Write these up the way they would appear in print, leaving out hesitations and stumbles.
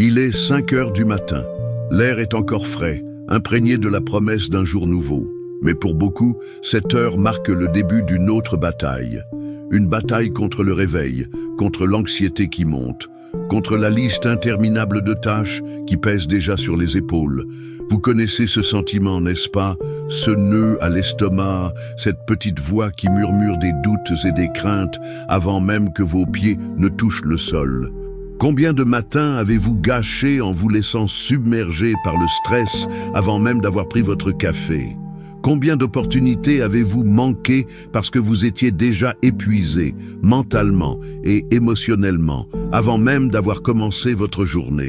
Il est 5 heures du matin. L'air est encore frais, imprégné de la promesse d'un jour nouveau. Mais pour beaucoup, cette heure marque le début d'une autre bataille. Une bataille contre le réveil, contre l'anxiété qui monte, contre la liste interminable de tâches qui pèsent déjà sur les épaules. Vous connaissez ce sentiment, n'est-ce pas? Ce nœud à l'estomac, cette petite voix qui murmure des doutes et des craintes avant même que vos pieds ne touchent le sol. Combien de matins avez-vous gâché en vous laissant submerger par le stress avant même d'avoir pris votre café? Combien d'opportunités avez-vous manqué parce que vous étiez déjà épuisé, mentalement et émotionnellement, avant même d'avoir commencé votre journée?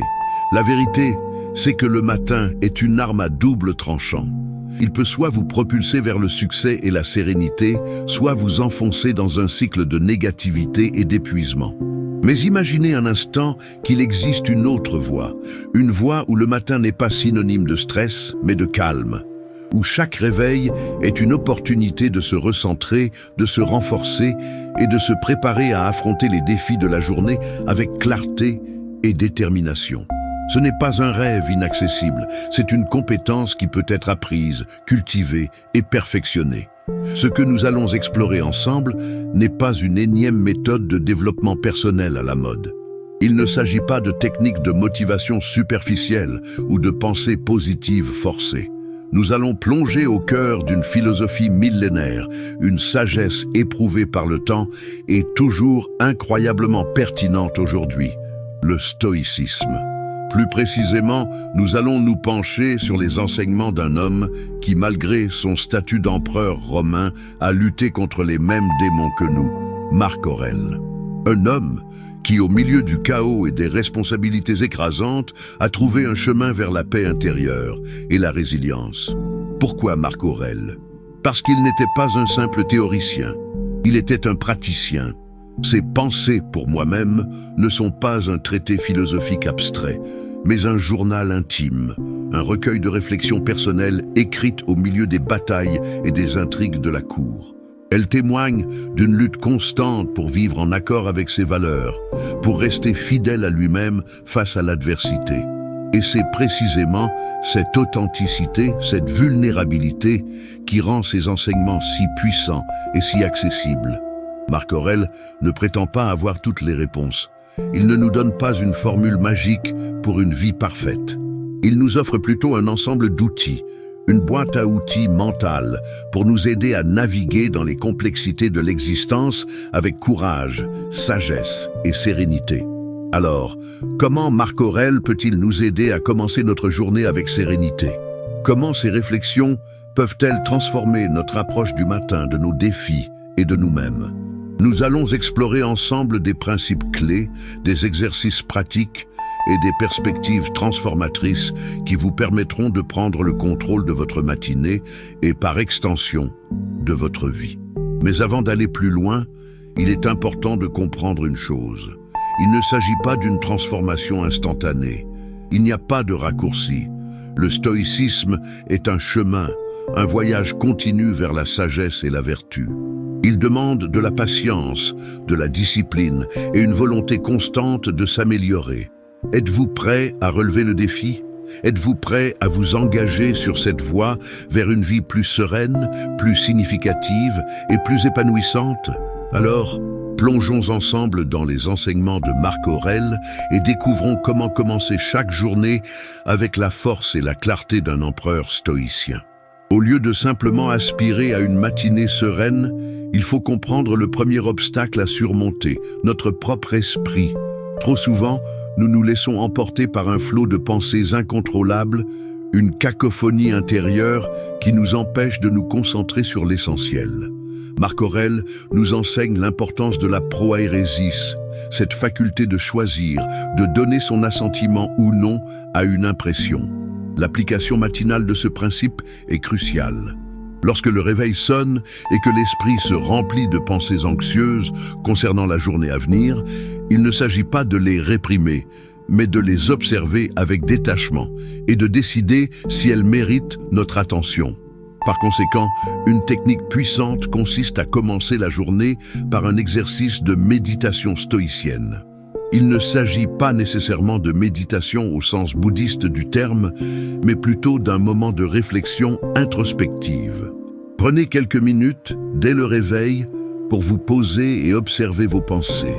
La vérité, c'est que le matin est une arme à double tranchant. Il peut soit vous propulser vers le succès et la sérénité, soit vous enfoncer dans un cycle de négativité et d'épuisement. Mais imaginez un instant qu'il existe une autre voie, une voie où le matin n'est pas synonyme de stress, mais de calme, où chaque réveil est une opportunité de se recentrer, de se renforcer et de se préparer à affronter les défis de la journée avec clarté et détermination. Ce n'est pas un rêve inaccessible, c'est une compétence qui peut être apprise, cultivée et perfectionnée. Ce que nous allons explorer ensemble n'est pas une énième méthode de développement personnel à la mode. Il ne s'agit pas de techniques de motivation superficielle ou de pensée positive forcée. Nous allons plonger au cœur d'une philosophie millénaire, une sagesse éprouvée par le temps et toujours incroyablement pertinente aujourd'hui, le stoïcisme. Plus précisément, nous allons nous pencher sur les enseignements d'un homme qui, malgré son statut d'empereur romain, a lutté contre les mêmes démons que nous, Marc Aurèle. Un homme qui, au milieu du chaos et des responsabilités écrasantes, a trouvé un chemin vers la paix intérieure et la résilience. Pourquoi Marc Aurèle? Parce qu'il n'était pas un simple théoricien, il était un praticien. Ses pensées, pour moi-même, ne sont pas un traité philosophique abstrait, mais un journal intime, un recueil de réflexions personnelles écrites au milieu des batailles et des intrigues de la cour. Elles témoignent d'une lutte constante pour vivre en accord avec ses valeurs, pour rester fidèle à lui-même face à l'adversité. Et c'est précisément cette authenticité, cette vulnérabilité qui rend ses enseignements si puissants et si accessibles. Marc Aurèle ne prétend pas avoir toutes les réponses. Il ne nous donne pas une formule magique pour une vie parfaite. Il nous offre plutôt un ensemble d'outils, une boîte à outils mentale pour nous aider à naviguer dans les complexités de l'existence avec courage, sagesse et sérénité. Alors, comment Marc Aurèle peut-il nous aider à commencer notre journée avec sérénité? Comment ces réflexions peuvent-elles transformer notre approche du matin, de nos défis et de nous-mêmes? Nous allons explorer ensemble des principes clés, des exercices pratiques et des perspectives transformatrices qui vous permettront de prendre le contrôle de votre matinée et, par extension, de votre vie. Mais avant d'aller plus loin, il est important de comprendre une chose. Il ne s'agit pas d'une transformation instantanée. Il n'y a pas de raccourci. Le stoïcisme est un chemin, un voyage continu vers la sagesse et la vertu. Il demande de la patience, de la discipline et une volonté constante de s'améliorer. Êtes-vous prêt à relever le défi? Êtes-vous prêt à vous engager sur cette voie vers une vie plus sereine, plus significative et plus épanouissante? Alors, plongeons ensemble dans les enseignements de Marc Aurèle et découvrons comment commencer chaque journée avec la force et la clarté d'un empereur stoïcien. Au lieu de simplement aspirer à une matinée sereine, il faut comprendre le premier obstacle à surmonter, notre propre esprit. Trop souvent, nous nous laissons emporter par un flot de pensées incontrôlables, une cacophonie intérieure qui nous empêche de nous concentrer sur l'essentiel. Marc Aurèle nous enseigne l'importance de la proairésis, cette faculté de choisir, de donner son assentiment ou non à une impression. L'application matinale de ce principe est cruciale. Lorsque le réveil sonne et que l'esprit se remplit de pensées anxieuses concernant la journée à venir, il ne s'agit pas de les réprimer, mais de les observer avec détachement et de décider si elles méritent notre attention. Par conséquent, une technique puissante consiste à commencer la journée par un exercice de méditation stoïcienne. Il ne s'agit pas nécessairement de méditation au sens bouddhiste du terme, mais plutôt d'un moment de réflexion introspective. Prenez quelques minutes, dès le réveil, pour vous poser et observer vos pensées.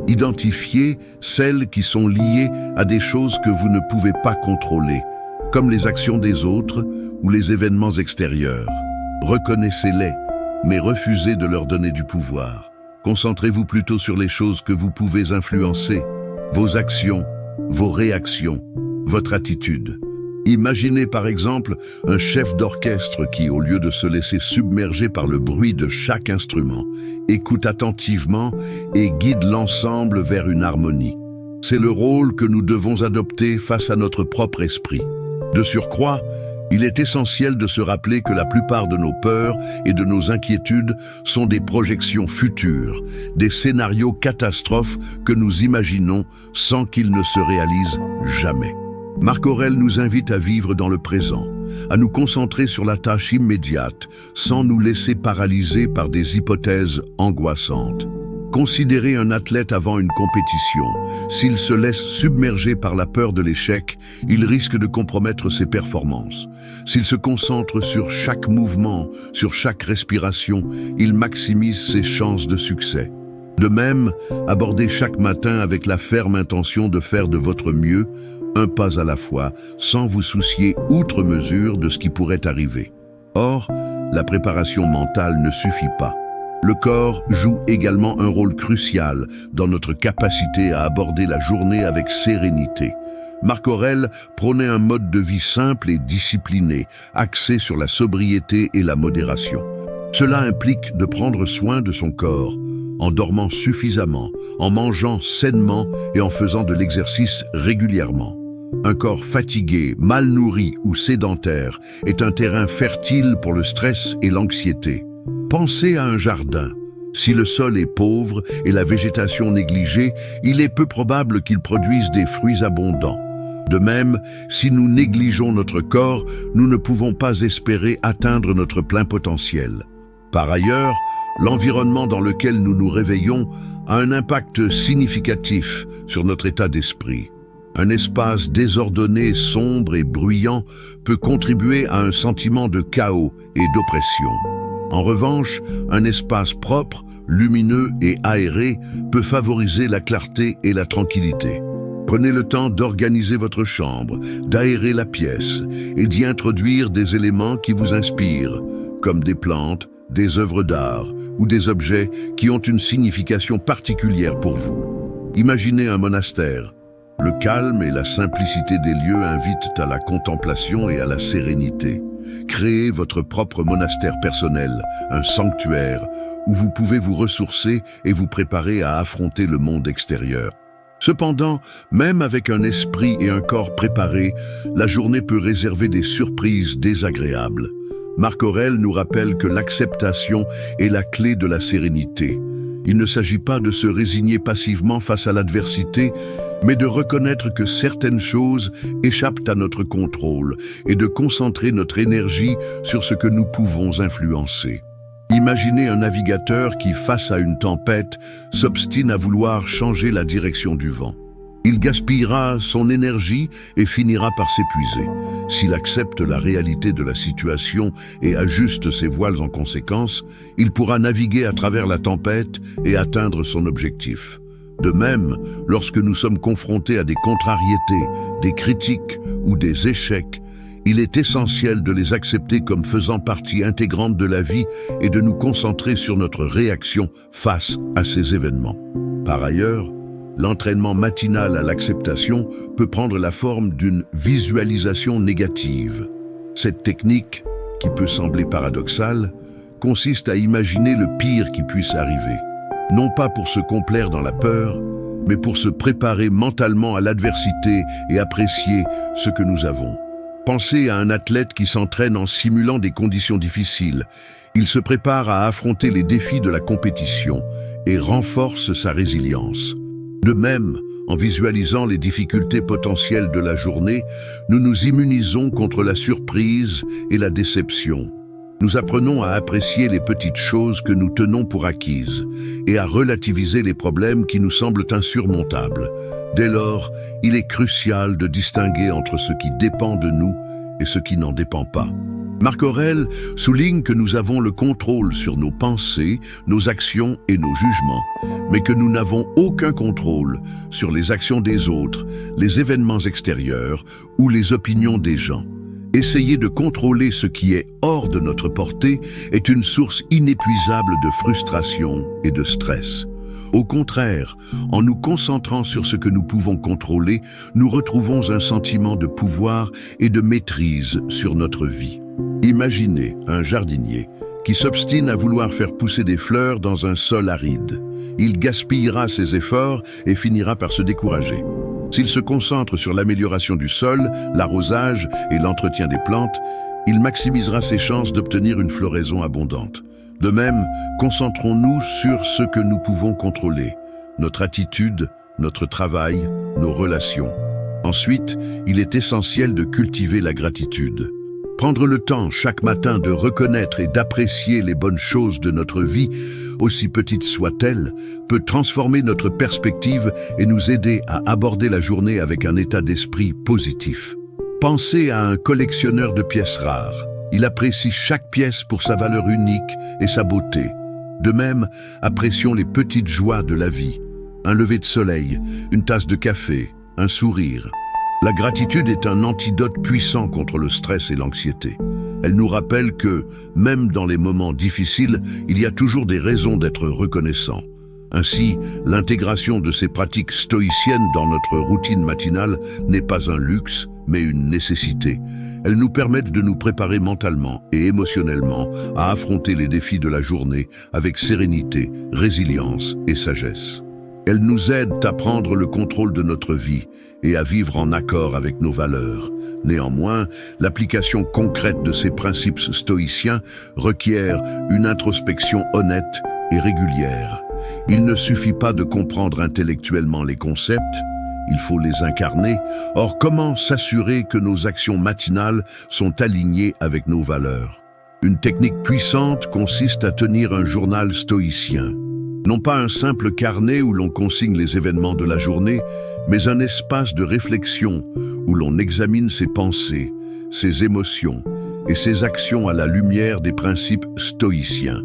Identifiez celles qui sont liées à des choses que vous ne pouvez pas contrôler, comme les actions des autres ou les événements extérieurs. Reconnaissez-les, mais refusez de leur donner du pouvoir. Concentrez-vous plutôt sur les choses que vous pouvez influencer, vos actions, vos réactions, votre attitude. Imaginez par exemple un chef d'orchestre qui, au lieu de se laisser submerger par le bruit de chaque instrument, écoute attentivement et guide l'ensemble vers une harmonie. C'est le rôle que nous devons adopter face à notre propre esprit. De surcroît, il est essentiel de se rappeler que la plupart de nos peurs et de nos inquiétudes sont des projections futures, des scénarios catastrophes que nous imaginons sans qu'ils ne se réalisent jamais. Marc Aurèle nous invite à vivre dans le présent, à nous concentrer sur la tâche immédiate, sans nous laisser paralyser par des hypothèses angoissantes. Considérez un athlète avant une compétition. S'il se laisse submerger par la peur de l'échec, il risque de compromettre ses performances. S'il se concentre sur chaque mouvement, sur chaque respiration, il maximise ses chances de succès. De même, abordez chaque matin avec la ferme intention de faire de votre mieux, un pas à la fois, sans vous soucier outre mesure de ce qui pourrait arriver. Or, la préparation mentale ne suffit pas. Le corps joue également un rôle crucial dans notre capacité à aborder la journée avec sérénité. Marc Aurèle prônait un mode de vie simple et discipliné, axé sur la sobriété et la modération. Cela implique de prendre soin de son corps, en dormant suffisamment, en mangeant sainement et en faisant de l'exercice régulièrement. Un corps fatigué, mal nourri ou sédentaire est un terrain fertile pour le stress et l'anxiété. Pensez à un jardin. Si le sol est pauvre et la végétation négligée, il est peu probable qu'il produise des fruits abondants. De même, si nous négligeons notre corps, nous ne pouvons pas espérer atteindre notre plein potentiel. Par ailleurs, l'environnement dans lequel nous nous réveillons a un impact significatif sur notre état d'esprit. Un espace désordonné, sombre et bruyant peut contribuer à un sentiment de chaos et d'oppression. En revanche, un espace propre, lumineux et aéré peut favoriser la clarté et la tranquillité. Prenez le temps d'organiser votre chambre, d'aérer la pièce et d'y introduire des éléments qui vous inspirent, comme des plantes, des œuvres d'art ou des objets qui ont une signification particulière pour vous. Imaginez un monastère. Le calme et la simplicité des lieux invitent à la contemplation et à la sérénité. Créez votre propre monastère personnel, un sanctuaire, où vous pouvez vous ressourcer et vous préparer à affronter le monde extérieur. Cependant, même avec un esprit et un corps préparés, la journée peut réserver des surprises désagréables. Marc Aurèle nous rappelle que l'acceptation est la clé de la sérénité. Il ne s'agit pas de se résigner passivement face à l'adversité, mais de reconnaître que certaines choses échappent à notre contrôle et de concentrer notre énergie sur ce que nous pouvons influencer. Imaginez un navigateur qui, face à une tempête, s'obstine à vouloir changer la direction du vent. Il gaspillera son énergie et finira par s'épuiser. S'il accepte la réalité de la situation et ajuste ses voiles en conséquence, il pourra naviguer à travers la tempête et atteindre son objectif. De même, lorsque nous sommes confrontés à des contrariétés, des critiques ou des échecs, il est essentiel de les accepter comme faisant partie intégrante de la vie et de nous concentrer sur notre réaction face à ces événements. Par ailleurs, l'entraînement matinal à l'acceptation peut prendre la forme d'une visualisation négative. Cette technique, qui peut sembler paradoxale, consiste à imaginer le pire qui puisse arriver. Non pas pour se complaire dans la peur, mais pour se préparer mentalement à l'adversité et apprécier ce que nous avons. Pensez à un athlète qui s'entraîne en simulant des conditions difficiles. Il se prépare à affronter les défis de la compétition et renforce sa résilience. De même, en visualisant les difficultés potentielles de la journée, nous nous immunisons contre la surprise et la déception. Nous apprenons à apprécier les petites choses que nous tenons pour acquises et à relativiser les problèmes qui nous semblent insurmontables. Dès lors, il est crucial de distinguer entre ce qui dépend de nous et ce qui n'en dépend pas. Marc Aurèle souligne que nous avons le contrôle sur nos pensées, nos actions et nos jugements, mais que nous n'avons aucun contrôle sur les actions des autres, les événements extérieurs ou les opinions des gens. Essayer de contrôler ce qui est hors de notre portée est une source inépuisable de frustration et de stress. Au contraire, en nous concentrant sur ce que nous pouvons contrôler, nous retrouvons un sentiment de pouvoir et de maîtrise sur notre vie. Imaginez un jardinier qui s'obstine à vouloir faire pousser des fleurs dans un sol aride. Il gaspillera ses efforts et finira par se décourager. S'il se concentre sur l'amélioration du sol, l'arrosage et l'entretien des plantes, il maximisera ses chances d'obtenir une floraison abondante. De même, concentrons-nous sur ce que nous pouvons contrôler, notre attitude, notre travail, nos relations. Ensuite, il est essentiel de cultiver la gratitude. Prendre le temps chaque matin de reconnaître et d'apprécier les bonnes choses de notre vie, aussi petites soient-elles, peut transformer notre perspective et nous aider à aborder la journée avec un état d'esprit positif. Pensez à un collectionneur de pièces rares. Il apprécie chaque pièce pour sa valeur unique et sa beauté. De même, apprécions les petites joies de la vie. Un lever de soleil, une tasse de café, un sourire. La gratitude est un antidote puissant contre le stress et l'anxiété. Elle nous rappelle que, même dans les moments difficiles, il y a toujours des raisons d'être reconnaissant. Ainsi, l'intégration de ces pratiques stoïciennes dans notre routine matinale n'est pas un luxe, mais une nécessité. Elles nous permettent de nous préparer mentalement et émotionnellement à affronter les défis de la journée avec sérénité, résilience et sagesse. Elles nous aident à prendre le contrôle de notre vie et à vivre en accord avec nos valeurs. Néanmoins, l'application concrète de ces principes stoïciens requiert une introspection honnête et régulière. Il ne suffit pas de comprendre intellectuellement les concepts, il faut les incarner. Or, comment s'assurer que nos actions matinales sont alignées avec nos valeurs? Une technique puissante consiste à tenir un journal stoïcien. Non pas un simple carnet où l'on consigne les événements de la journée, mais un espace de réflexion où l'on examine ses pensées, ses émotions et ses actions à la lumière des principes stoïciens.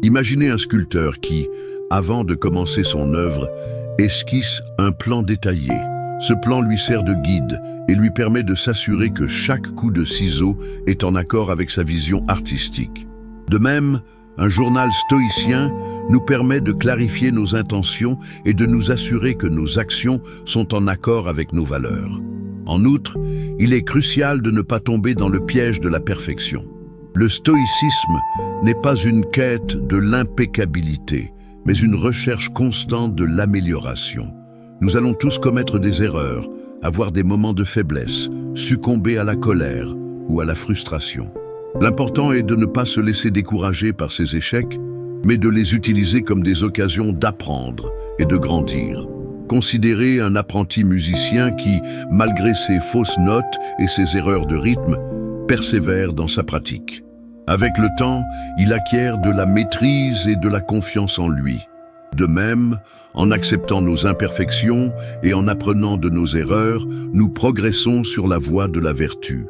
Imaginez un sculpteur qui, avant de commencer son œuvre, esquisse un plan détaillé. Ce plan lui sert de guide et lui permet de s'assurer que chaque coup de ciseau est en accord avec sa vision artistique. De même, un journal stoïcien nous permet de clarifier nos intentions et de nous assurer que nos actions sont en accord avec nos valeurs. En outre, il est crucial de ne pas tomber dans le piège de la perfection. Le stoïcisme n'est pas une quête de l'impeccabilité, mais une recherche constante de l'amélioration. Nous allons tous commettre des erreurs, avoir des moments de faiblesse, succomber à la colère ou à la frustration. L'important est de ne pas se laisser décourager par ces échecs, mais de les utiliser comme des occasions d'apprendre et de grandir. Considérez un apprenti musicien qui, malgré ses fausses notes et ses erreurs de rythme, persévère dans sa pratique. Avec le temps, il acquiert de la maîtrise et de la confiance en lui. De même, en acceptant nos imperfections et en apprenant de nos erreurs, nous progressons sur la voie de la vertu.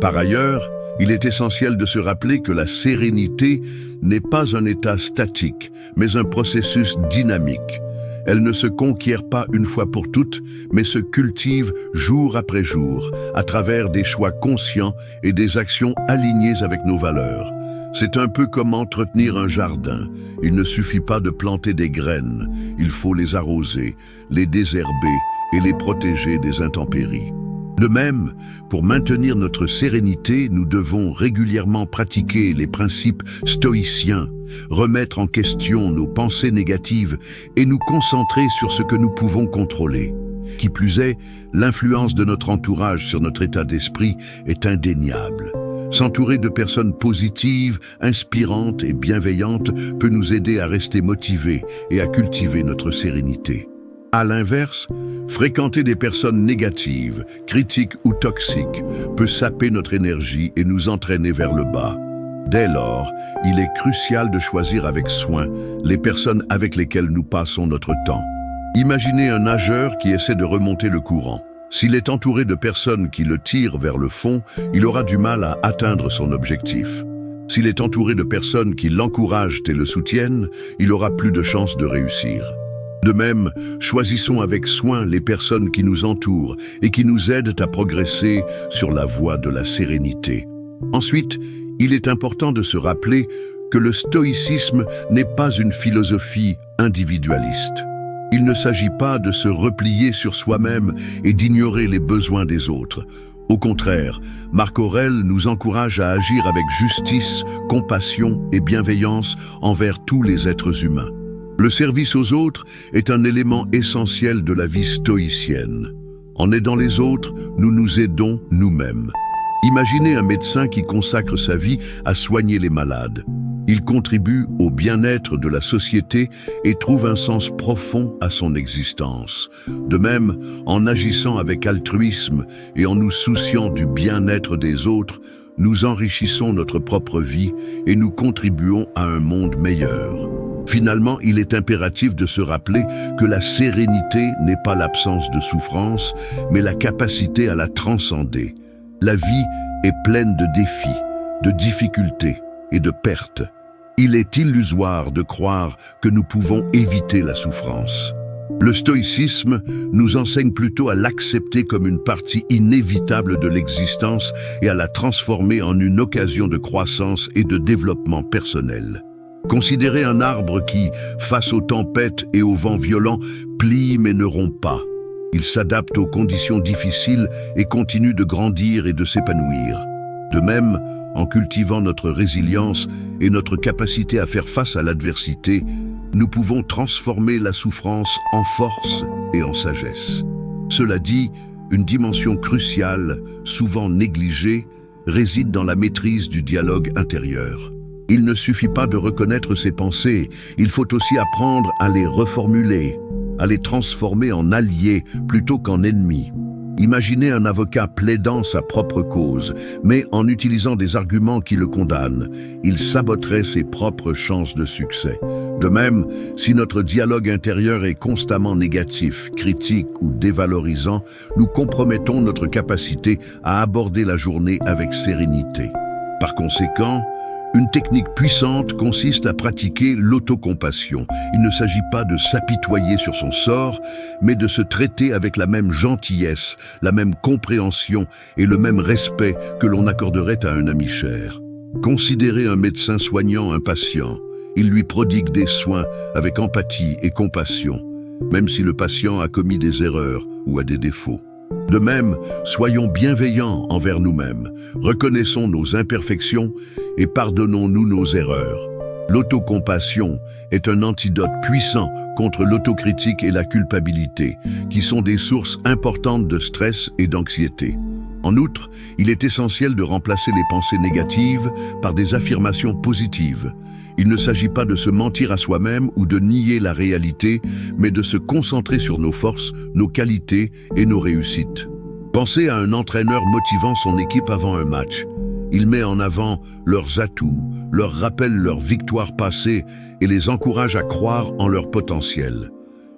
Par ailleurs, il est essentiel de se rappeler que la sérénité n'est pas un état statique, mais un processus dynamique. Elle ne se conquiert pas une fois pour toutes, mais se cultive jour après jour, à travers des choix conscients et des actions alignées avec nos valeurs. C'est un peu comme entretenir un jardin. Il ne suffit pas de planter des graines, il faut les arroser, les désherber et les protéger des intempéries. De même, pour maintenir notre sérénité, nous devons régulièrement pratiquer les principes stoïciens, remettre en question nos pensées négatives et nous concentrer sur ce que nous pouvons contrôler. Qui plus est, l'influence de notre entourage sur notre état d'esprit est indéniable. S'entourer de personnes positives, inspirantes et bienveillantes peut nous aider à rester motivés et à cultiver notre sérénité. À l'inverse, fréquenter des personnes négatives, critiques ou toxiques peut saper notre énergie et nous entraîner vers le bas. Dès lors, il est crucial de choisir avec soin les personnes avec lesquelles nous passons notre temps. Imaginez un nageur qui essaie de remonter le courant. S'il est entouré de personnes qui le tirent vers le fond, il aura du mal à atteindre son objectif. S'il est entouré de personnes qui l'encouragent et le soutiennent, il aura plus de chances de réussir. De même, choisissons avec soin les personnes qui nous entourent et qui nous aident à progresser sur la voie de la sérénité. Ensuite, il est important de se rappeler que le stoïcisme n'est pas une philosophie individualiste. Il ne s'agit pas de se replier sur soi-même et d'ignorer les besoins des autres. Au contraire, Marc Aurèle nous encourage à agir avec justice, compassion et bienveillance envers tous les êtres humains. Le service aux autres est un élément essentiel de la vie stoïcienne. En aidant les autres, nous nous aidons nous-mêmes. Imaginez un médecin qui consacre sa vie à soigner les malades. Il contribue au bien-être de la société et trouve un sens profond à son existence. De même, en agissant avec altruisme et en nous souciant du bien-être des autres, nous enrichissons notre propre vie et nous contribuons à un monde meilleur. Finalement, il est impératif de se rappeler que la sérénité n'est pas l'absence de souffrance, mais la capacité à la transcender. La vie est pleine de défis, de difficultés et de pertes. Il est illusoire de croire que nous pouvons éviter la souffrance. Le stoïcisme nous enseigne plutôt à l'accepter comme une partie inévitable de l'existence et à la transformer en une occasion de croissance et de développement personnel. Considérez un arbre qui, face aux tempêtes et aux vents violents, plie mais ne rompt pas. Il s'adapte aux conditions difficiles et continue de grandir et de s'épanouir. De même, en cultivant notre résilience et notre capacité à faire face à l'adversité, nous pouvons transformer la souffrance en force et en sagesse. Cela dit, une dimension cruciale, souvent négligée, réside dans la maîtrise du dialogue intérieur. Il ne suffit pas de reconnaître ses pensées, il faut aussi apprendre à les reformuler, à les transformer en alliés plutôt qu'en ennemis. Imaginez un avocat plaidant sa propre cause, mais en utilisant des arguments qui le condamnent, il saboterait ses propres chances de succès. De même, si notre dialogue intérieur est constamment négatif, critique ou dévalorisant, nous compromettons notre capacité à aborder la journée avec sérénité. Par conséquent, une technique puissante consiste à pratiquer l'autocompassion. Il ne s'agit pas de s'apitoyer sur son sort, mais de se traiter avec la même gentillesse, la même compréhension et le même respect que l'on accorderait à un ami cher. Considérez un médecin soignant un patient. Il lui prodigue des soins avec empathie et compassion, même si le patient a commis des erreurs ou a des défauts. De même, soyons bienveillants envers nous-mêmes, reconnaissons nos imperfections et pardonnons-nous nos erreurs. L'autocompassion est un antidote puissant contre l'autocritique et la culpabilité, qui sont des sources importantes de stress et d'anxiété. En outre, il est essentiel de remplacer les pensées négatives par des affirmations positives. Il ne s'agit pas de se mentir à soi-même ou de nier la réalité, mais de se concentrer sur nos forces, nos qualités et nos réussites. Pensez à un entraîneur motivant son équipe avant un match. Il met en avant leurs atouts, leur rappelle leurs victoires passées et les encourage à croire en leur potentiel.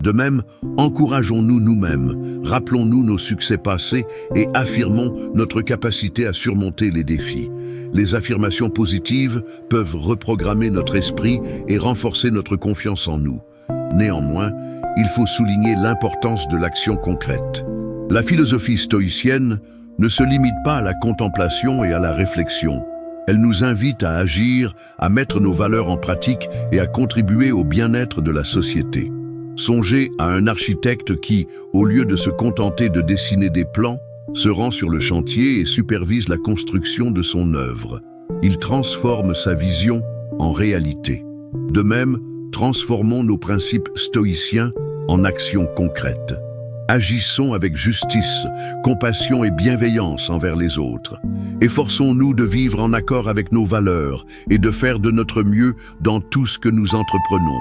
De même, encourageons-nous nous-mêmes, rappelons-nous nos succès passés et affirmons notre capacité à surmonter les défis. Les affirmations positives peuvent reprogrammer notre esprit et renforcer notre confiance en nous. Néanmoins, il faut souligner l'importance de l'action concrète. La philosophie stoïcienne ne se limite pas à la contemplation et à la réflexion. Elle nous invite à agir, à mettre nos valeurs en pratique et à contribuer au bien-être de la société. Songez à un architecte qui, au lieu de se contenter de dessiner des plans, se rend sur le chantier et supervise la construction de son œuvre. Il transforme sa vision en réalité. De même, transformons nos principes stoïciens en actions concrètes. Agissons avec justice, compassion et bienveillance envers les autres. Efforçons-nous de vivre en accord avec nos valeurs et de faire de notre mieux dans tout ce que nous entreprenons.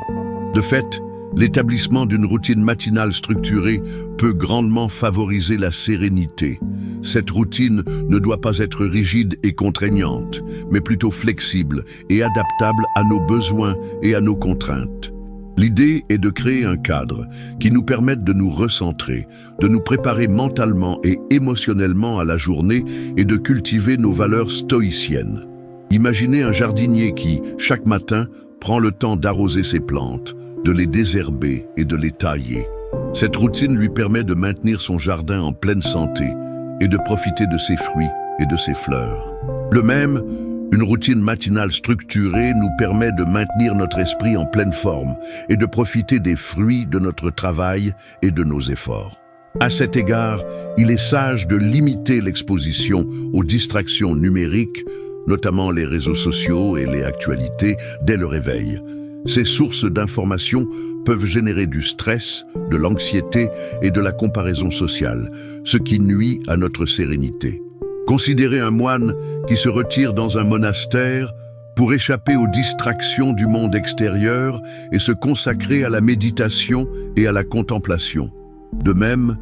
De fait, l'établissement d'une routine matinale structurée peut grandement favoriser la sérénité. Cette routine ne doit pas être rigide et contraignante, mais plutôt flexible et adaptable à nos besoins et à nos contraintes. L'idée est de créer un cadre qui nous permette de nous recentrer, de nous préparer mentalement et émotionnellement à la journée et de cultiver nos valeurs stoïciennes. Imaginez un jardinier qui, chaque matin, prend le temps d'arroser ses plantes, de les désherber et de les tailler. Cette routine lui permet de maintenir son jardin en pleine santé et de profiter de ses fruits et de ses fleurs. De même, une routine matinale structurée nous permet de maintenir notre esprit en pleine forme et de profiter des fruits de notre travail et de nos efforts. À cet égard, il est sage de limiter l'exposition aux distractions numériques, notamment les réseaux sociaux et les actualités, dès le réveil. Ces sources d'informations peuvent générer du stress, de l'anxiété et de la comparaison sociale, ce qui nuit à notre sérénité. Considérez un moine qui se retire dans un monastère pour échapper aux distractions du monde extérieur et se consacrer à la méditation et à la contemplation. De même,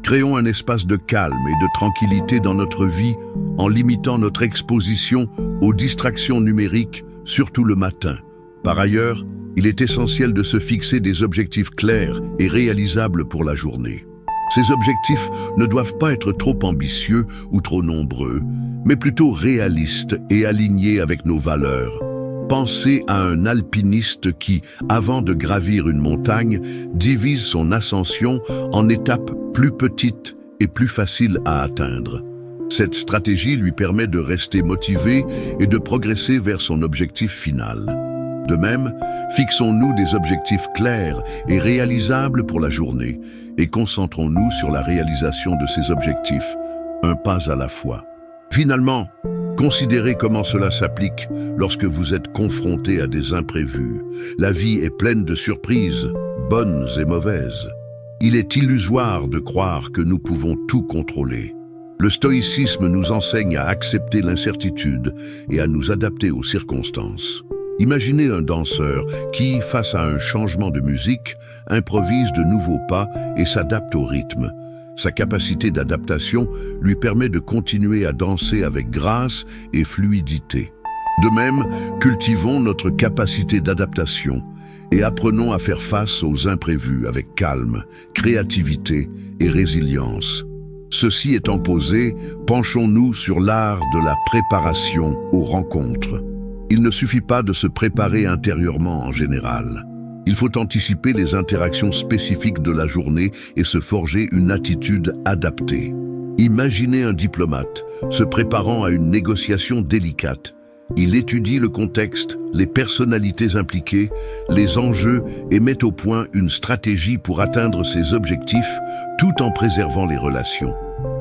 créons un espace de calme et de tranquillité dans notre vie en limitant notre exposition aux distractions numériques, surtout le matin. Par ailleurs, il est essentiel de se fixer des objectifs clairs et réalisables pour la journée. Ces objectifs ne doivent pas être trop ambitieux ou trop nombreux, mais plutôt réalistes et alignés avec nos valeurs. Pensez à un alpiniste qui, avant de gravir une montagne, divise son ascension en étapes plus petites et plus faciles à atteindre. Cette stratégie lui permet de rester motivé et de progresser vers son objectif final. De même, fixons-nous des objectifs clairs et réalisables pour la journée et concentrons-nous sur la réalisation de ces objectifs, un pas à la fois. Finalement, considérez comment cela s'applique lorsque vous êtes confronté à des imprévus. La vie est pleine de surprises, bonnes et mauvaises. Il est illusoire de croire que nous pouvons tout contrôler. Le stoïcisme nous enseigne à accepter l'incertitude et à nous adapter aux circonstances. Imaginez un danseur qui, face à un changement de musique, improvise de nouveaux pas et s'adapte au rythme. Sa capacité d'adaptation lui permet de continuer à danser avec grâce et fluidité. De même, cultivons notre capacité d'adaptation et apprenons à faire face aux imprévus avec calme, créativité et résilience. Ceci étant posé, penchons-nous sur l'art de la préparation aux rencontres. Il ne suffit pas de se préparer intérieurement en général. Il faut anticiper les interactions spécifiques de la journée et se forger une attitude adaptée. Imaginez un diplomate se préparant à une négociation délicate. Il étudie le contexte, les personnalités impliquées, les enjeux et met au point une stratégie pour atteindre ses objectifs tout en préservant les relations.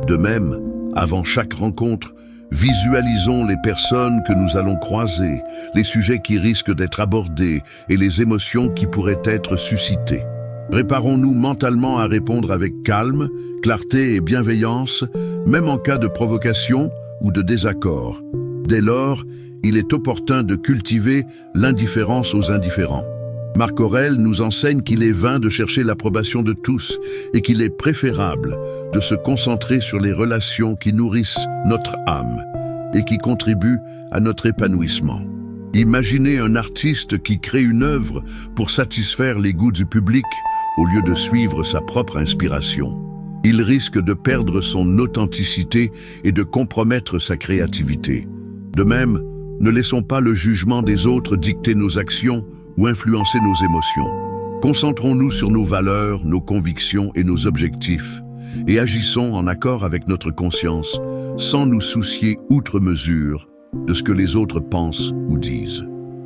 De même, avant chaque rencontre, visualisons les personnes que nous allons croiser, les sujets qui risquent d'être abordés et les émotions qui pourraient être suscitées. Préparons-nous mentalement à répondre avec calme, clarté et bienveillance, même en cas de provocation ou de désaccord. Dès lors, il est opportun de cultiver l'indifférence aux indifférents. Marc Aurèle nous enseigne qu'il est vain de chercher l'approbation de tous et qu'il est préférable de se concentrer sur les relations qui nourrissent notre âme et qui contribuent à notre épanouissement. Imaginez un artiste qui crée une œuvre pour satisfaire les goûts du public au lieu de suivre sa propre inspiration. Il risque de perdre son authenticité et de compromettre sa créativité. De même, ne laissons pas le jugement des autres dicter nos actions ou influencer nos émotions. Concentrons-nous sur nos valeurs, nos convictions et nos objectifs, et agissons en accord avec notre conscience, sans nous soucier outre mesure de ce que les autres pensent ou disent.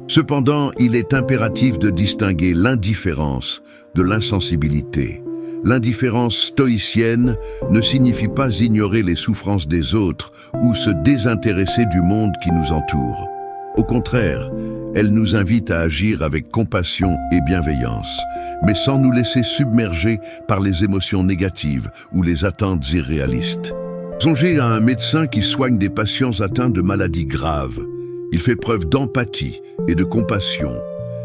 Cependant, il est impératif de distinguer l'indifférence de l'insensibilité. L'indifférence stoïcienne ne signifie pas ignorer les souffrances des autres ou se désintéresser du monde qui nous entoure. Au contraire, elle nous invite à agir avec compassion et bienveillance, mais sans nous laisser submerger par les émotions négatives ou les attentes irréalistes. Songez à un médecin qui soigne des patients atteints de maladies graves. Il fait preuve d'empathie et de compassion,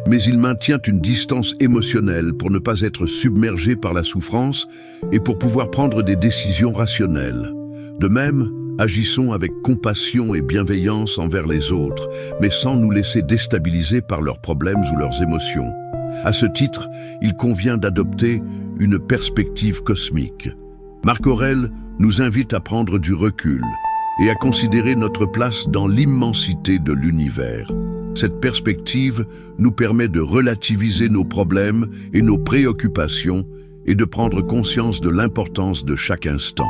mais il maintient une distance émotionnelle pour ne pas être submergé par la souffrance et pour pouvoir prendre des décisions rationnelles. De même, agissons avec compassion et bienveillance envers les autres, mais sans nous laisser déstabiliser par leurs problèmes ou leurs émotions. À ce titre, il convient d'adopter une perspective cosmique. Marc Aurèle nous invite à prendre du recul et à considérer notre place dans l'immensité de l'univers. Cette perspective nous permet de relativiser nos problèmes et nos préoccupations et de prendre conscience de l'importance de chaque instant.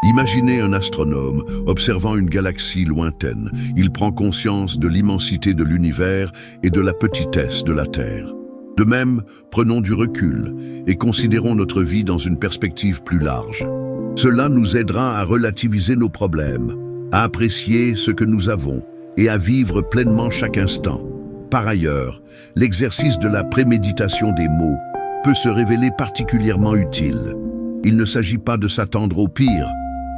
Imaginez un astronome observant une galaxie lointaine. Il prend conscience de l'immensité de l'univers et de la petitesse de la Terre. De même, prenons du recul et considérons notre vie dans une perspective plus large. Cela nous aidera à relativiser nos problèmes, à apprécier ce que nous avons et à vivre pleinement chaque instant. Par ailleurs, l'exercice de la préméditation des mots peut se révéler particulièrement utile. Il ne s'agit pas de s'attendre au pire,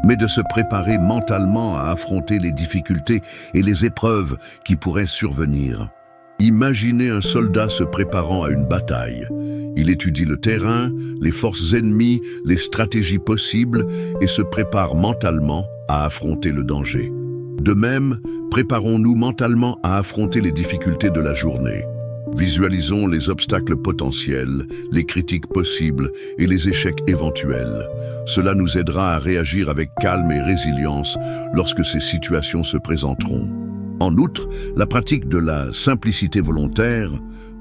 mais de se préparer mentalement à affronter les difficultés et les épreuves qui pourraient survenir. Imaginez un soldat se préparant à une bataille. Il étudie le terrain, les forces ennemies, les stratégies possibles et se prépare mentalement à affronter le danger. De même, préparons-nous mentalement à affronter les difficultés de la journée. Visualisons les obstacles potentiels, les critiques possibles et les échecs éventuels. Cela nous aidera à réagir avec calme et résilience lorsque ces situations se présenteront. En outre, la pratique de la simplicité volontaire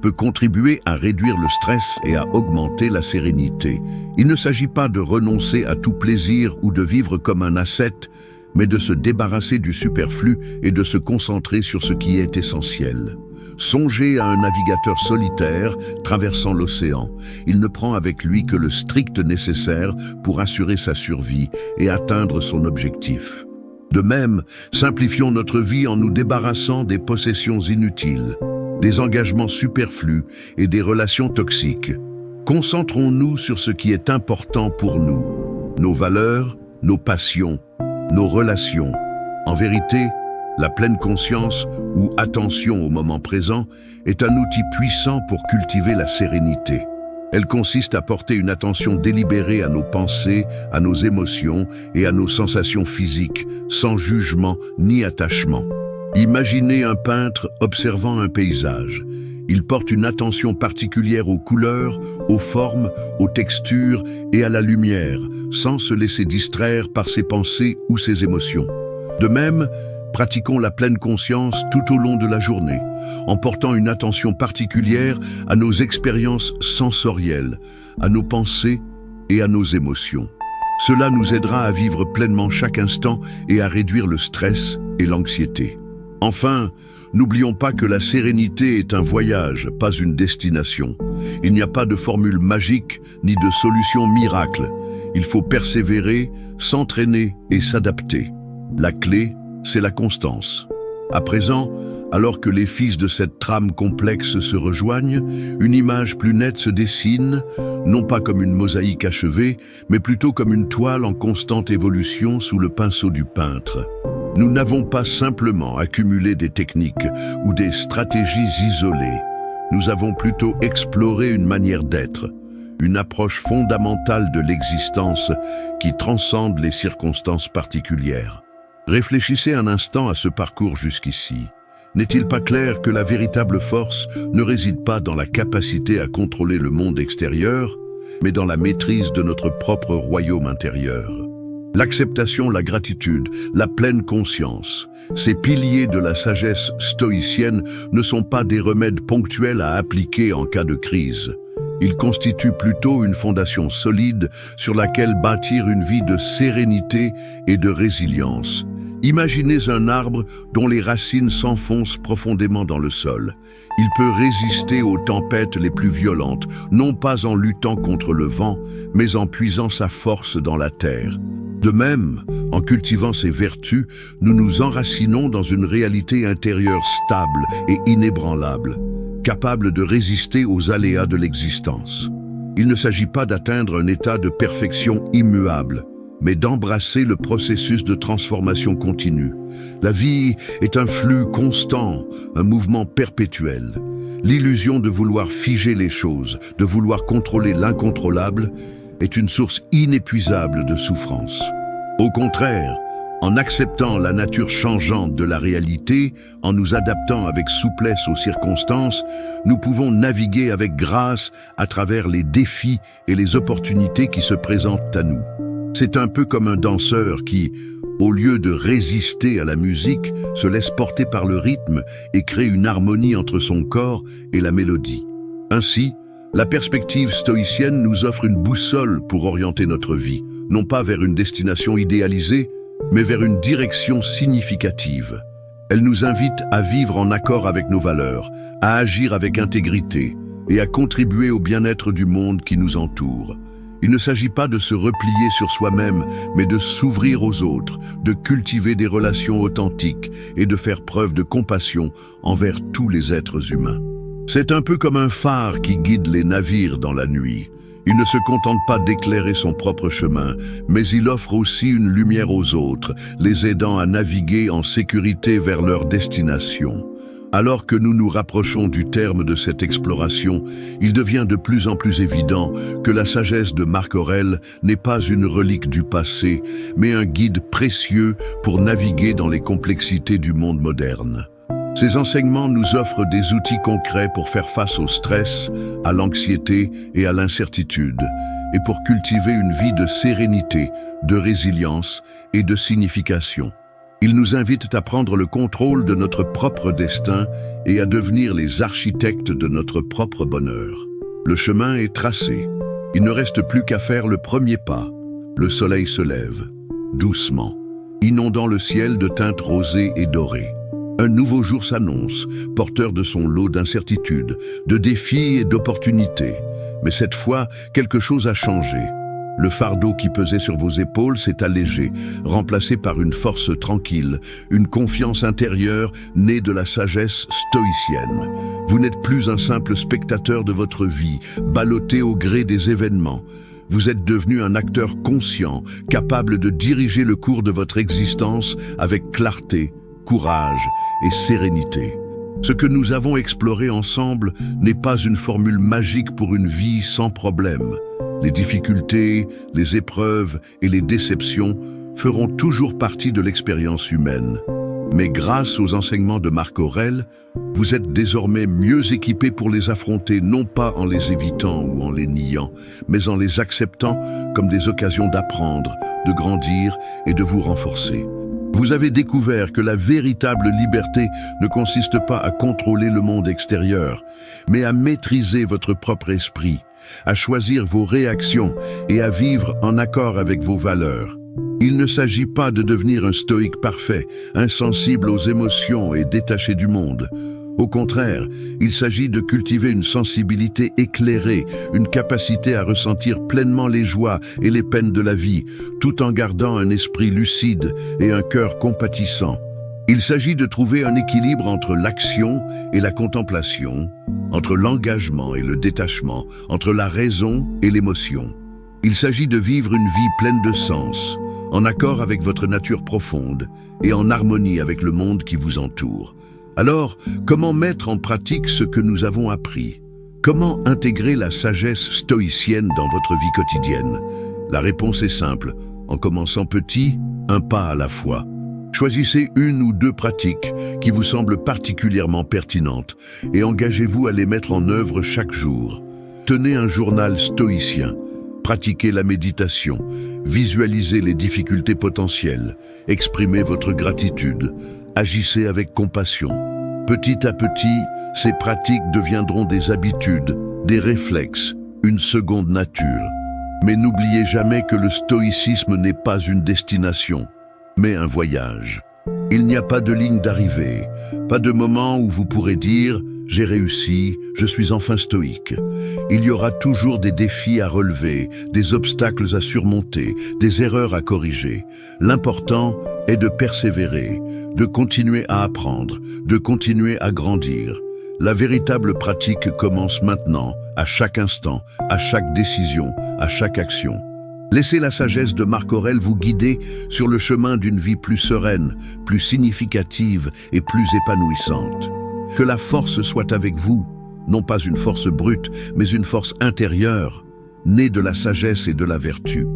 peut contribuer à réduire le stress et à augmenter la sérénité. Il ne s'agit pas de renoncer à tout plaisir ou de vivre comme un ascète, mais de se débarrasser du superflu et de se concentrer sur ce qui est essentiel. Songez à un navigateur solitaire traversant l'océan. Il ne prend avec lui que le strict nécessaire pour assurer sa survie et atteindre son objectif. De même, simplifions notre vie en nous débarrassant des possessions inutiles, des engagements superflus et des relations toxiques. Concentrons-nous sur ce qui est important pour nous, nos valeurs, nos passions, nos relations. En vérité, la pleine conscience ou attention au moment présent est un outil puissant pour cultiver la sérénité. Elle consiste à porter une attention délibérée à nos pensées, à nos émotions et à nos sensations physiques, sans jugement ni attachement. Imaginez un peintre observant un paysage. Il porte une attention particulière aux couleurs, aux formes, aux textures et à la lumière, sans se laisser distraire par ses pensées ou ses émotions. De même, pratiquons la pleine conscience tout au long de la journée, en portant une attention particulière à nos expériences sensorielles, à nos pensées et à nos émotions. Cela nous aidera à vivre pleinement chaque instant et à réduire le stress et l'anxiété. Enfin, n'oublions pas que la sérénité est un voyage, pas une destination. Il n'y a pas de formule magique ni de solution miracle. Il faut persévérer, s'entraîner et s'adapter. La clé, c'est la constance. À présent, alors que les fils de cette trame complexe se rejoignent, une image plus nette se dessine, non pas comme une mosaïque achevée, mais plutôt comme une toile en constante évolution sous le pinceau du peintre. Nous n'avons pas simplement accumulé des techniques ou des stratégies isolées. Nous avons plutôt exploré une manière d'être, une approche fondamentale de l'existence qui transcende les circonstances particulières. Réfléchissez un instant à ce parcours jusqu'ici. N'est-il pas clair que la véritable force ne réside pas dans la capacité à contrôler le monde extérieur, mais dans la maîtrise de notre propre royaume intérieur? L'acceptation, la gratitude, la pleine conscience, ces piliers de la sagesse stoïcienne ne sont pas des remèdes ponctuels à appliquer en cas de crise. Ils constituent plutôt une fondation solide sur laquelle bâtir une vie de sérénité et de résilience. Imaginez un arbre dont les racines s'enfoncent profondément dans le sol. Il peut résister aux tempêtes les plus violentes, non pas en luttant contre le vent, mais en puisant sa force dans la terre. De même, en cultivant ces vertus, nous nous enracinons dans une réalité intérieure stable et inébranlable, capable de résister aux aléas de l'existence. Il ne s'agit pas d'atteindre un état de perfection immuable, mais d'embrasser le processus de transformation continue. La vie est un flux constant, un mouvement perpétuel. L'illusion de vouloir figer les choses, de vouloir contrôler l'incontrôlable, est une source inépuisable de souffrance. Au contraire, en acceptant la nature changeante de la réalité, en nous adaptant avec souplesse aux circonstances, nous pouvons naviguer avec grâce à travers les défis et les opportunités qui se présentent à nous. C'est un peu comme un danseur qui, au lieu de résister à la musique, se laisse porter par le rythme et crée une harmonie entre son corps et la mélodie. Ainsi, la perspective stoïcienne nous offre une boussole pour orienter notre vie, non pas vers une destination idéalisée, mais vers une direction significative. Elle nous invite à vivre en accord avec nos valeurs, à agir avec intégrité et à contribuer au bien-être du monde qui nous entoure. Il ne s'agit pas de se replier sur soi-même, mais de s'ouvrir aux autres, de cultiver des relations authentiques et de faire preuve de compassion envers tous les êtres humains. C'est un peu comme un phare qui guide les navires dans la nuit. Il ne se contente pas d'éclairer son propre chemin, mais il offre aussi une lumière aux autres, les aidant à naviguer en sécurité vers leur destination. Alors que nous nous rapprochons du terme de cette exploration, il devient de plus en plus évident que la sagesse de Marc Aurèle n'est pas une relique du passé, mais un guide précieux pour naviguer dans les complexités du monde moderne. Ces enseignements nous offrent des outils concrets pour faire face au stress, à l'anxiété et à l'incertitude, et pour cultiver une vie de sérénité, de résilience et de signification. Ils nous invitent à prendre le contrôle de notre propre destin et à devenir les architectes de notre propre bonheur. Le chemin est tracé. Il ne reste plus qu'à faire le premier pas. Le soleil se lève, doucement, inondant le ciel de teintes rosées et dorées. Un nouveau jour s'annonce, porteur de son lot d'incertitudes, de défis et d'opportunités. Mais cette fois, quelque chose a changé. Le fardeau qui pesait sur vos épaules s'est allégé, remplacé par une force tranquille, une confiance intérieure née de la sagesse stoïcienne. Vous n'êtes plus un simple spectateur de votre vie, ballotté au gré des événements. Vous êtes devenu un acteur conscient, capable de diriger le cours de votre existence avec clarté, courage et sérénité. Ce que nous avons exploré ensemble n'est pas une formule magique pour une vie sans problème. Les difficultés, les épreuves et les déceptions feront toujours partie de l'expérience humaine. Mais grâce aux enseignements de Marc Aurèle, vous êtes désormais mieux équipés pour les affronter, non pas en les évitant ou en les niant, mais en les acceptant comme des occasions d'apprendre, de grandir et de vous renforcer. Vous avez découvert que la véritable liberté ne consiste pas à contrôler le monde extérieur, mais à maîtriser votre propre esprit, à choisir vos réactions et à vivre en accord avec vos valeurs. Il ne s'agit pas de devenir un stoïque parfait, insensible aux émotions et détaché du monde. Au contraire, il s'agit de cultiver une sensibilité éclairée, une capacité à ressentir pleinement les joies et les peines de la vie, tout en gardant un esprit lucide et un cœur compatissant. Il s'agit de trouver un équilibre entre l'action et la contemplation, entre l'engagement et le détachement, entre la raison et l'émotion. Il s'agit de vivre une vie pleine de sens, en accord avec votre nature profonde et en harmonie avec le monde qui vous entoure. Alors, comment mettre en pratique ce que nous avons appris? Comment intégrer la sagesse stoïcienne dans votre vie quotidienne? La réponse est simple, en commençant petit, un pas à la fois. Choisissez une ou deux pratiques qui vous semblent particulièrement pertinentes et engagez-vous à les mettre en œuvre chaque jour. Tenez un journal stoïcien, pratiquez la méditation, visualisez les difficultés potentielles, exprimez votre gratitude, agissez avec compassion. Petit à petit, ces pratiques deviendront des habitudes, des réflexes, une seconde nature. Mais n'oubliez jamais que le stoïcisme n'est pas une destination, mais un voyage. Il n'y a pas de ligne d'arrivée, pas de moment où vous pourrez dire « j'ai réussi, je suis enfin stoïque ». Il y aura toujours des défis à relever, des obstacles à surmonter, des erreurs à corriger. L'important est de persévérer, de continuer à apprendre, de continuer à grandir. La véritable pratique commence maintenant, à chaque instant, à chaque décision, à chaque action. Laissez la sagesse de Marc Aurèle vous guider sur le chemin d'une vie plus sereine, plus significative et plus épanouissante. Que la force soit avec vous, non pas une force brute, mais une force intérieure, née de la sagesse et de la vertu.